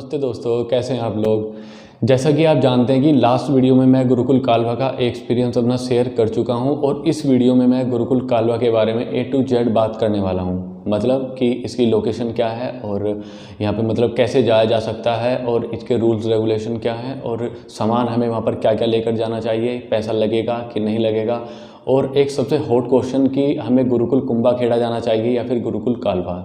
नमस्ते दोस्तों, कैसे हैं आप लोग। जैसा कि आप जानते हैं कि लास्ट वीडियो में मैं गुरुकुल कालवा का एक्सपीरियंस अपना शेयर कर चुका हूं और इस वीडियो में मैं गुरुकुल कालवा के बारे में A to Z बात करने वाला हूं। मतलब कि इसकी लोकेशन क्या है और यहां पे मतलब कैसे जाया जा सकता है और इसके रूल्स रेगुलेशन क्या हैं और सामान हमें वहां पर क्या क्या लेकर जाना चाहिए, पैसा लगेगा कि नहीं लगेगा, और एक सबसे हॉट क्वेश्चन कि हमें गुरुकुल कुंभा खेड़ा जाना चाहिए या फिर गुरुकुल कालवा।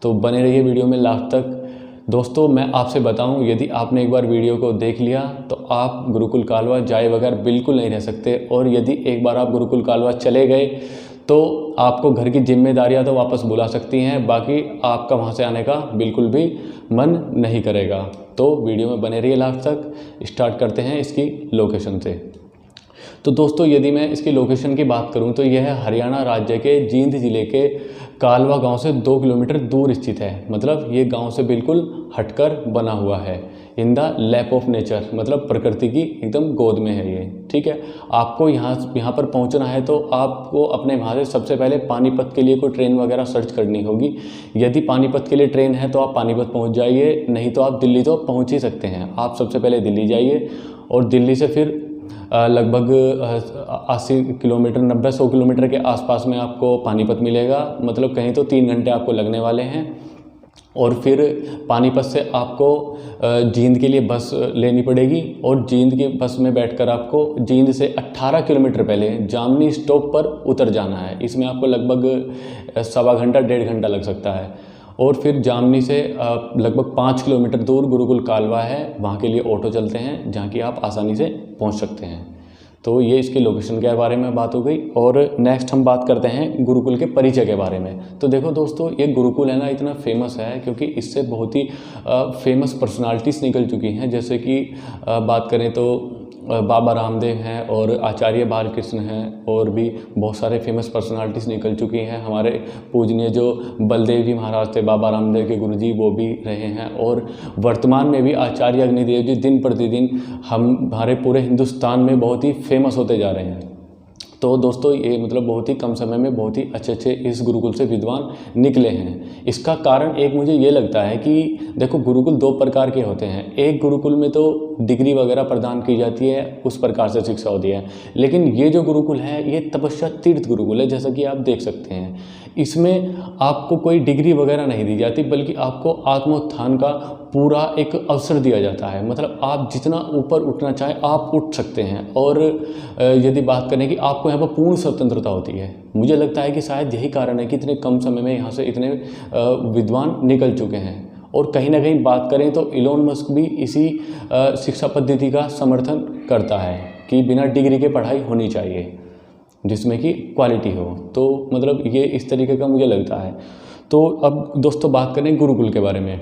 तो बने रहिए वीडियो में लास्ट तक। दोस्तों मैं आपसे बताऊं, यदि आपने एक बार वीडियो को देख लिया तो आप गुरुकुल कालवा जाए बगैर बिल्कुल नहीं रह सकते, और यदि एक बार आप गुरुकुल कालवा चले गए तो आपको घर की जिम्मेदारियां तो वापस बुला सकती हैं, बाकी आपका वहां से आने का बिल्कुल भी मन नहीं करेगा। तो वीडियो में बने रहिए लास्ट तक। स्टार्ट करते हैं इसकी लोकेशन से। तो दोस्तों यदि मैं इसकी लोकेशन की बात करूं तो यह हरियाणा राज्य के जींद ज़िले के कालवा गांव से 2 किलोमीटर दूर स्थित है। मतलब ये गांव से बिल्कुल हटकर बना हुआ है। In the lap of nature, मतलब प्रकृति की एकदम गोद में है ये। ठीक है, आपको यहाँ पर पहुँचना है तो आपको अपने वहाँ से सबसे पहले पानीपत के लिए कोई ट्रेन वगैरह सर्च करनी होगी। यदि पानीपत के लिए ट्रेन है तो आप पानीपत पहुँच जाइए, नहीं तो आप दिल्ली तो पहुँच ही सकते हैं। आप सबसे पहले दिल्ली जाइए और दिल्ली से फिर लगभग 80 किलोमीटर 90-100 किलोमीटर के आसपास में आपको पानीपत मिलेगा। मतलब कहीं तो 3 घंटे आपको लगने वाले हैं। और फिर पानीपत से आपको जींद के लिए बस लेनी पड़ेगी और जींद की बस में बैठकर आपको जींद से 18 किलोमीटर पहले जामनी स्टॉप पर उतर जाना है। इसमें आपको लगभग सवा घंटा 1.5 घंटा लग सकता है। और फिर जामनी से लगभग 5 किलोमीटर दूर गुरुकुल कालवा है, वहाँ के लिए ऑटो चलते हैं जहाँ की आप आसानी से पहुँच सकते हैं। तो ये इसकी लोकेशन के बारे में बात हो गई। और नेक्स्ट हम बात करते हैं गुरुकुल के परिचय के बारे में। तो देखो दोस्तों, ये गुरुकुल है ना, इतना फेमस है क्योंकि इससे बहुत ही फेमस पर्सनालिटीज़ निकल चुकी हैं। जैसे कि बात करें तो बाबा रामदेव हैं और आचार्य बालकृष्ण हैं, और भी बहुत सारे फेमस पर्सनालिटीज़ निकल चुकी हैं। हमारे पूजनीय जो बलदेव जी महाराज थे, बाबा रामदेव के गुरुजी, वो भी रहे हैं। और वर्तमान में भी आचार्य अग्निदेव जी दिन प्रतिदिन हमारे पूरे हिंदुस्तान में बहुत ही फेमस होते जा रहे हैं। तो दोस्तों ये मतलब बहुत ही कम समय में बहुत ही अच्छे इस गुरुकुल से विद्वान निकले हैं। इसका कारण एक मुझे ये लगता है कि देखो, गुरुकुल 2 प्रकार के होते हैं। एक गुरुकुल में तो डिग्री वगैरह प्रदान की जाती है, उस प्रकार से शिक्षा होती है। लेकिन ये जो गुरुकुल है ये तपस्या तीर्थ गुरुकुल है। जैसा कि आप देख सकते हैं, इसमें आपको कोई डिग्री वगैरह नहीं दी जाती, बल्कि आपको आत्मोत्थान का पूरा एक अवसर दिया जाता है। मतलब आप जितना ऊपर उठना चाहें आप उठ सकते हैं। और यदि बात करें कि आपको यहाँ पर पूर्ण स्वतंत्रता होती है। मुझे लगता है कि शायद यही कारण है कि इतने कम समय में यहाँ से इतने विद्वान निकल चुके हैं। और कहीं ना कहीं बात करें तो इलोन मस्क भी इसी शिक्षा पद्धति का समर्थन करता है कि बिना डिग्री के पढ़ाई होनी चाहिए, जिसमें कि क्वालिटी हो। तो मतलब ये इस तरीके का मुझे लगता है। तो अब दोस्तों बात करें गुरुकुल के बारे में।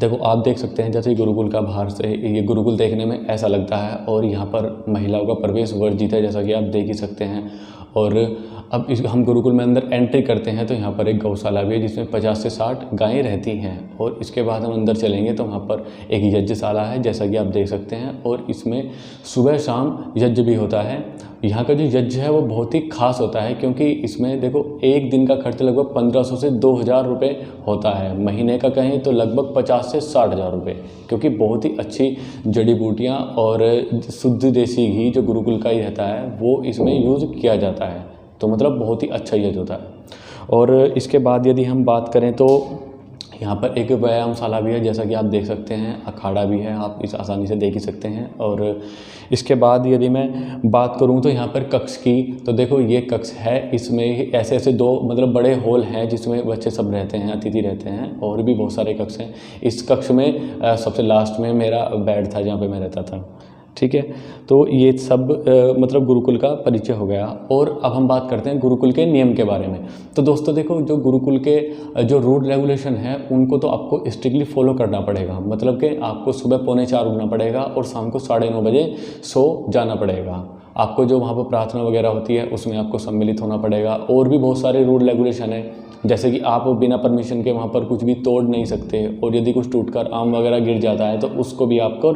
देखो आप देख सकते हैं, जैसे गुरुकुल का बाहर से ये गुरुकुल देखने में ऐसा लगता है, और यहाँ पर महिलाओं का प्रवेश वर्जित है, जैसा कि आप देख ही सकते हैं। और अब हम गुरुकुल में अंदर एंट्री करते हैं तो यहाँ पर एक गौशाला भी है जिसमें 50 से 60 गायें रहती हैं। और इसके बाद हम अंदर चलेंगे तो वहाँ पर एक यज्ञशाला है, जैसा कि आप देख सकते हैं। और इसमें सुबह शाम यज्ञ भी होता है। यहाँ का जो यज्ञ है वो बहुत ही खास होता है, क्योंकि इसमें देखो एक दिन का खर्च लगभग 1500 से 2000 रुपये होता है। महीने का कहें तो लगभग 50 से 60 हज़ार रुपये, क्योंकि बहुत ही अच्छी जड़ी बूटियाँ और शुद्ध देसी घी जो गुरुकुल का ही रहता है वो इसमें यूज़ किया जाता है। तो मतलब बहुत ही अच्छा यज्ञ होता है। और इसके बाद यदि हम बात करें तो यहाँ पर एक व्यायामशाला भी है, जैसा कि आप देख सकते हैं। अखाड़ा भी है, आप इस आसानी से देख ही सकते हैं। और इसके बाद यदि मैं बात करूँ तो यहाँ पर कक्ष की, तो देखो ये कक्ष है। इसमें ऐसे 2 मतलब बड़े हॉल हैं जिसमें बच्चे सब रहते हैं, अतिथि रहते हैं। और भी बहुत सारे कक्ष हैं। इस कक्ष में सबसे लास्ट में मेरा बेड था जहाँ पर मैं रहता था। ठीक है, तो ये सब मतलब गुरुकुल का परिचय हो गया। और अब हम बात करते हैं गुरुकुल के नियम के बारे में। तो दोस्तों देखो, जो गुरुकुल के जो रूल रेगुलेशन है उनको तो आपको स्ट्रिक्टली फॉलो करना पड़ेगा। मतलब कि आपको सुबह 3:45 उठना पड़ेगा और शाम को 9:30 बजे सो जाना पड़ेगा। आपको जो वहाँ पर प्रार्थना वगैरह होती है उसमें आपको सम्मिलित होना पड़ेगा। और भी बहुत सारे रूल रेगुलेशन है, जैसे कि आप बिना परमिशन के वहाँ पर कुछ भी तोड़ नहीं सकते। और यदि कुछ टूटकर आम वगैरह गिर जाता है तो उसको भी आपको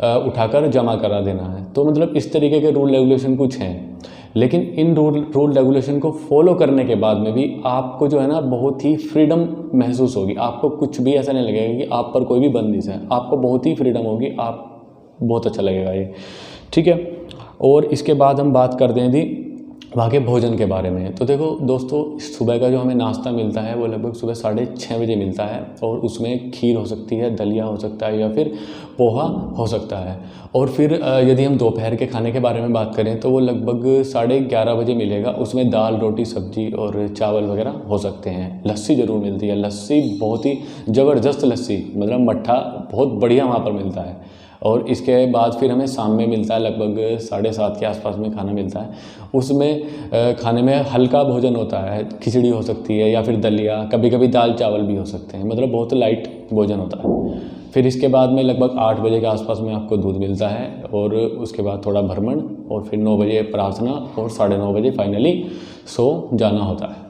उठाकर जमा करा देना है। तो मतलब इस तरीके के रूल रेगुलेशन कुछ हैं। लेकिन इन रूल रेगुलेशन को फॉलो करने के बाद में भी आपको जो है ना बहुत ही फ्रीडम महसूस होगी। आपको कुछ भी ऐसा नहीं लगेगा कि आप पर कोई भी बंदिश है, आपको बहुत ही फ्रीडम होगी, आप बहुत अच्छा लगेगा ये, ठीक है। और इसके बाद हम बात करते हैं यदि वहाँ के भोजन के बारे में। तो देखो दोस्तों, सुबह का जो हमें नाश्ता मिलता है वो लगभग सुबह 6:30 बजे मिलता है, और उसमें खीर हो सकती है, दलिया हो सकता है, या फिर पोहा हो सकता है। और फिर यदि हम दोपहर के खाने के बारे में बात करें तो वो लगभग 11:30 बजे मिलेगा। उसमें दाल, रोटी, सब्जी और चावल वगैरह हो सकते हैं। लस्सी ज़रूर मिलती है, लस्सी बहुत ही ज़बरदस्त लस्सी, मतलब मट्ठा बहुत बढ़िया वहाँ पर मिलता है। और इसके बाद फिर हमें शाम में मिलता है लगभग 7:30 के आसपास में खाना मिलता है। उसमें खाने में हल्का भोजन होता है, खिचड़ी हो सकती है या फिर दलिया, कभी कभी दाल चावल भी हो सकते हैं, मतलब बहुत लाइट भोजन होता है। फिर इसके बाद में लगभग 8 बजे के आसपास में आपको दूध मिलता है, और उसके बाद थोड़ा भ्रमण, और फिर 9 बजे प्रार्थना, और 9:30 बजे फाइनली सो जाना होता है।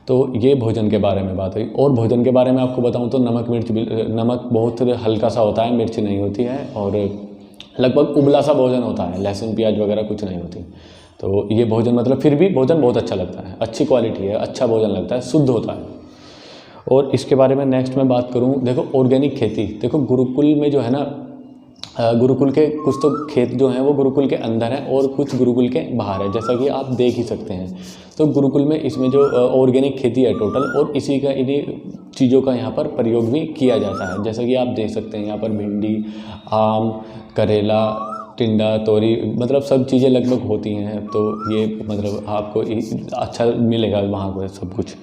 तो ये भोजन के बारे में बात हुई। और भोजन के बारे में आपको बताऊं तो नमक बहुत हल्का सा होता है, मिर्च नहीं होती है, और लगभग उबला सा भोजन होता है, लहसुन प्याज वगैरह कुछ नहीं होती। तो ये भोजन मतलब फिर भी भोजन बहुत अच्छा लगता है, अच्छी क्वालिटी है, अच्छा भोजन लगता है, शुद्ध होता है। और इसके बारे में नेक्स्ट मैं बात करूँ, देखो ऑर्गेनिक खेती। देखो गुरुकुल में जो है ना, गुरुकुल के कुछ तो खेत जो हैं वो गुरुकुल के अंदर हैं और कुछ गुरुकुल के बाहर है, जैसा कि आप देख ही सकते हैं। तो गुरुकुल में इसमें जो ऑर्गेनिक खेती है टोटल, और इसी का इन्हीं चीज़ों का यहाँ पर प्रयोग भी किया जाता है। जैसा कि आप देख सकते हैं यहाँ पर भिंडी, आम, करेला, टिंडा, तोरी, मतलब सब चीज़ें लगभग होती हैं। तो ये मतलब आपको अच्छा मिलेगा वहाँ पर सब कुछ,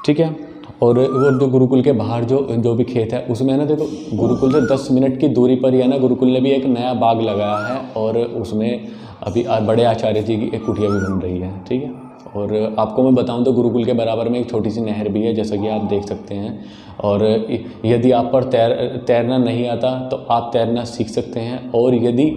ठीक है। और वो जो गुरुकुल के बाहर जो भी खेत है उसमें ना, देखो गुरुकुल से 10 मिनट की दूरी पर ही है ना, गुरुकुल ने भी एक नया बाग लगाया है, और उसमें अभी बड़े आचार्य जी की एक कुटिया भी बन रही है, ठीक है। और आपको मैं बताऊं तो गुरुकुल के बराबर में एक छोटी सी नहर भी है, जैसा कि आप देख सकते हैं। और यदि आप पर तैरना नहीं आता तो आप तैरना सीख सकते हैं, और यदि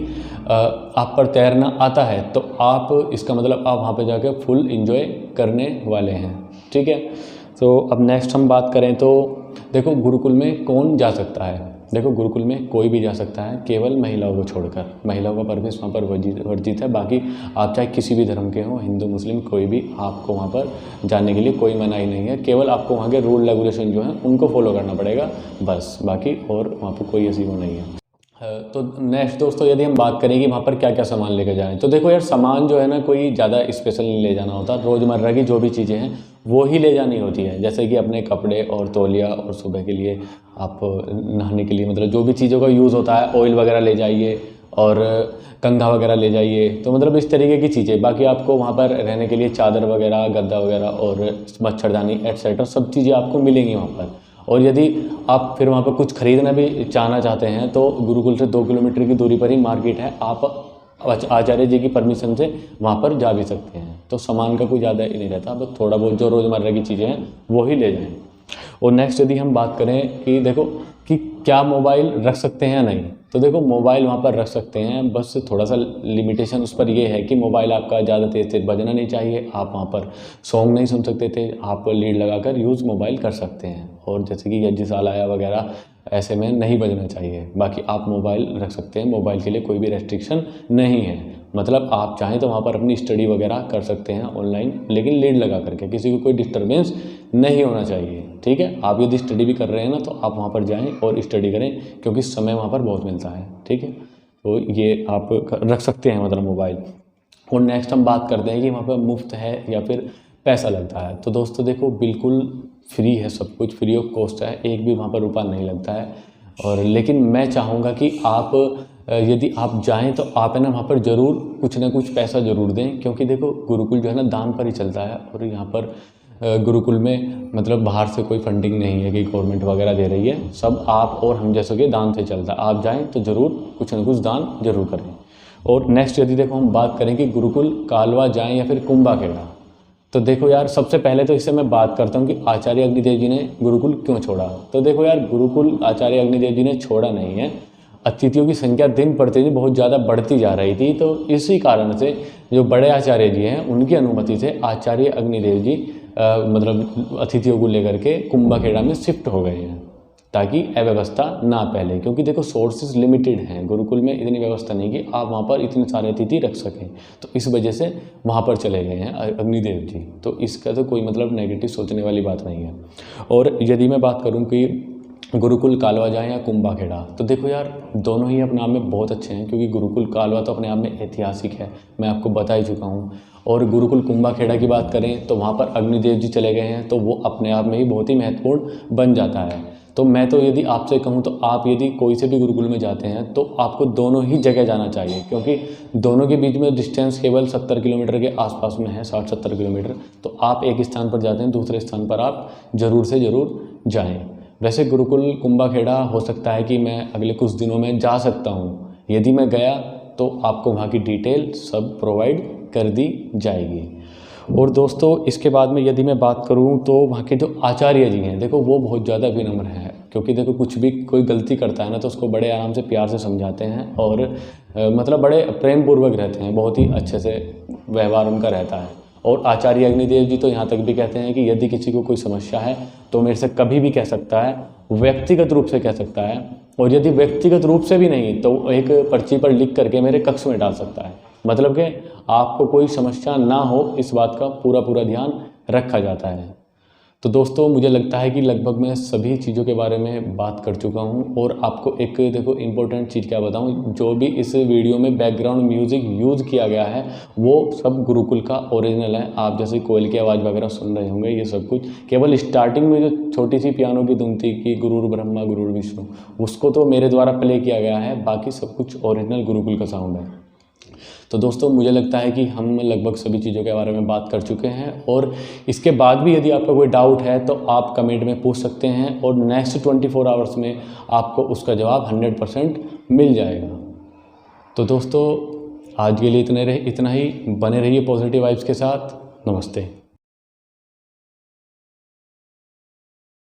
आप पर तैरना आता है तो आप, इसका मतलब आप वहाँ पर जाकर फुल एंजॉय करने वाले हैं, ठीक है। तो अब नेक्स्ट हम बात करें तो देखो गुरुकुल में कौन जा सकता है। देखो गुरुकुल में कोई भी जा सकता है, केवल महिलाओं को छोड़कर। महिलाओं का प्रवेश वहाँ पर वर्जित है। बाकी आप चाहे किसी भी धर्म के हो, हिंदू, मुस्लिम, कोई भी, आपको वहाँ पर जाने के लिए कोई मनाही नहीं है। केवल आपको वहाँ के रूल रेगुलेशन जो हैं उनको फॉलो करना पड़ेगा बस, बाकी और वहाँ पर कोई ऐसी वो नहीं है। तो नेक्स्ट दोस्तों, यदि हम बात करें कि वहाँ पर क्या क्या सामान लेकर जाएं, तो देखो यार, सामान जो है ना कोई ज़्यादा स्पेशल नहीं ले जाना होता। रोज़मर्रा की जो भी चीज़ें हैं वो ही ले जानी होती है, जैसे कि अपने कपड़े और तौलिया, और सुबह के लिए आप नहाने के लिए मतलब जो भी चीज़ों का यूज़ होता है, ऑयल वगैरह ले जाइए, और कंघा वगैरह ले जाइए। तो मतलब इस तरीके की चीज़ें। बाकी आपको वहाँ पर रहने के लिए चादर वगैरह, गद्दा वगैरह और मच्छरदानी एट्सेट्रा सब चीज़ें आपको मिलेंगी वहाँ पर। और यदि आप फिर वहाँ पर कुछ खरीदना भी चाहना चाहते हैं तो गुरुकुल से 2 किलोमीटर की दूरी पर ही मार्केट है, आप आचार्य जी की परमिशन से वहाँ पर जा भी सकते हैं। तो सामान का कोई ज़्यादा ही नहीं रहता, बस थोड़ा बहुत जो रोज़मर्रा की चीज़ें हैं वो ही ले जाएं। और नेक्स्ट यदि हम बात करें कि देखो कि क्या मोबाइल रख सकते हैं या नहीं, तो देखो मोबाइल वहाँ पर रख सकते हैं, बस थोड़ा सा लिमिटेशन उस पर ये है कि मोबाइल आपका ज़्यादा तेज़ बजना नहीं चाहिए। आप वहाँ पर सॉन्ग नहीं सुन सकते थे, आप लीड लगाकर यूज़ मोबाइल कर सकते हैं। और जैसे कि यज्ञशाला वगैरह ऐसे में नहीं बजना चाहिए। बाकी आप मोबाइल रख सकते हैं, मोबाइल के लिए कोई भी रेस्ट्रिक्शन नहीं है। मतलब आप चाहें तो वहाँ पर अपनी स्टडी वगैरह कर सकते हैं ऑनलाइन, लेकिन लीड लगा करके, किसी को कोई डिस्टर्बेंस नहीं होना चाहिए, ठीक है। आप यदि स्टडी भी कर रहे हैं ना तो आप वहाँ पर जाएं और स्टडी करें, क्योंकि समय वहाँ पर बहुत मिलता है, ठीक है। तो ये आप रख सकते हैं मतलब मोबाइल। और नेक्स्ट हम बात करते हैं कि वहाँ पर मुफ्त है या फिर पैसा लगता है। तो दोस्तों देखो, बिल्कुल फ्री है, सब कुछ फ्री ऑफ कॉस्ट है, एक भी वहाँ पर रुपया नहीं लगता है। और लेकिन मैं चाहूँगा कि आप यदि आप जाएं तो आप है ना वहाँ पर ज़रूर कुछ ना कुछ पैसा ज़रूर दें, क्योंकि देखो गुरुकुल जो है ना दान पर ही चलता है। और यहाँ पर गुरुकुल में मतलब बाहर से कोई फंडिंग नहीं है कि गवर्नमेंट वगैरह दे रही है, सब आप और हम जैसे कि दान से चलता है। आप जाएं तो ज़रूर कुछ ना कुछ दान जरूर करें। और नेक्स्ट यदि देखो हम बात करें कि गुरुकुल कालवा जाएं या फिर कुंभाखेड़ा, तो देखो यार, सबसे पहले तो इससे मैं बात करता हूँ कि आचार्य अग्निदेव जी ने गुरुकुल क्यों छोड़ा। तो देखो यार, गुरुकुल आचार्य अग्निदेव जी ने छोड़ा नहीं है, अतिथियों की संख्या दिन प्रतिदिन बहुत ज़्यादा बढ़ती जा रही थी। तो इसी कारण से जो बड़े आचार्य जी हैं उनकी अनुमति से आचार्य अग्निदेव जी मतलब अतिथियों को लेकर के कुंभाखेड़ा में शिफ्ट हो गए हैं। ताकि अव्यवस्था ना फैले, क्योंकि देखो सोर्सेज लिमिटेड हैं, गुरुकुल में इतनी व्यवस्था नहीं कि आप वहाँ पर इतने सारे अतिथि रख सकें, तो इस वजह से वहाँ पर चले गए हैं अग्निदेव जी। तो इसका तो कोई मतलब नेगेटिव सोचने वाली बात नहीं है। और यदि मैं बात करूँ कि गुरुकुल कालवा जाए या कुंभा खेड़ा, तो देखो यार दोनों ही अपने आप में बहुत अच्छे हैं, क्योंकि गुरुकुल कालवा तो अपने आप में ऐतिहासिक है, मैं आपको बता ही चुका हूँ। और गुरुकुल कुंभा खेड़ा की बात करें तो वहाँ पर अग्निदेव जी चले गए हैं, तो वो अपने आप में ही बहुत ही महत्वपूर्ण बन जाता है। तो मैं तो यदि आपसे कहूँ तो आप यदि कोई से भी गुरुकुल में जाते हैं तो आपको दोनों ही जगह जाना चाहिए, क्योंकि दोनों के बीच में डिस्टेंस केवल 70 किलोमीटर के आसपास में है, 60-70 किलोमीटर। तो आप एक स्थान पर जाते हैं, दूसरे स्थान पर आप ज़रूर से ज़रूर जाएँ। वैसे गुरुकुल कुंभा खेड़ा हो सकता है कि मैं अगले कुछ दिनों में जा सकता हूँ, यदि मैं गया तो आपको वहाँ की डिटेल सब प्रोवाइड कर दी जाएगी। और दोस्तों इसके बाद में यदि मैं बात करूं तो वहाँ के जो आचार्य जी हैं, देखो वो बहुत ज़्यादा विनम्र हैं, क्योंकि देखो कुछ भी कोई गलती करता है ना तो उसको बड़े आराम से प्यार से समझाते हैं, और मतलब बड़े प्रेम पूर्वक रहते हैं, बहुत ही अच्छे से व्यवहार उनका रहता है। और आचार्य अग्निदेव जी तो यहाँ तक भी कहते हैं कि यदि किसी को कोई समस्या है तो मेरे से कभी भी कह सकता है, व्यक्तिगत रूप से कह सकता है, और यदि व्यक्तिगत रूप से भी नहीं तो एक पर्ची पर लिख करके मेरे कक्ष में डाल सकता है। मतलब कि आपको कोई समस्या ना हो, इस बात का पूरा ध्यान रखा जाता है। तो दोस्तों मुझे लगता है कि लगभग मैं सभी चीज़ों के बारे में बात कर चुका हूं, और आपको एक देखो इम्पोर्टेंट चीज़ क्या बताऊं, जो भी इस वीडियो में बैकग्राउंड म्यूज़िक यूज़ किया गया है वो सब गुरुकुल का ओरिजिनल है। आप जैसे कोयल की आवाज़ वगैरह सुन रहे होंगे, ये सब कुछ केवल स्टार्टिंग में जो छोटी सी पियानो की धुन थी कि गुरुर ब्रह्मा गुरुर विष्णु, उसको तो मेरे द्वारा प्ले किया गया है, बाकी सब कुछ ओरिजिनल गुरुकुल का साउंड है। तो दोस्तों मुझे लगता है कि हम लगभग सभी चीज़ों के बारे में बात कर चुके हैं, और इसके बाद भी यदि आपका कोई डाउट है तो आप कमेंट में पूछ सकते हैं, और नेक्स्ट 24 आवर्स में आपको उसका जवाब 100% मिल जाएगा। तो दोस्तों आज के लिए इतना ही, बने रहिए पॉजिटिव वाइब्स के साथ। नमस्ते।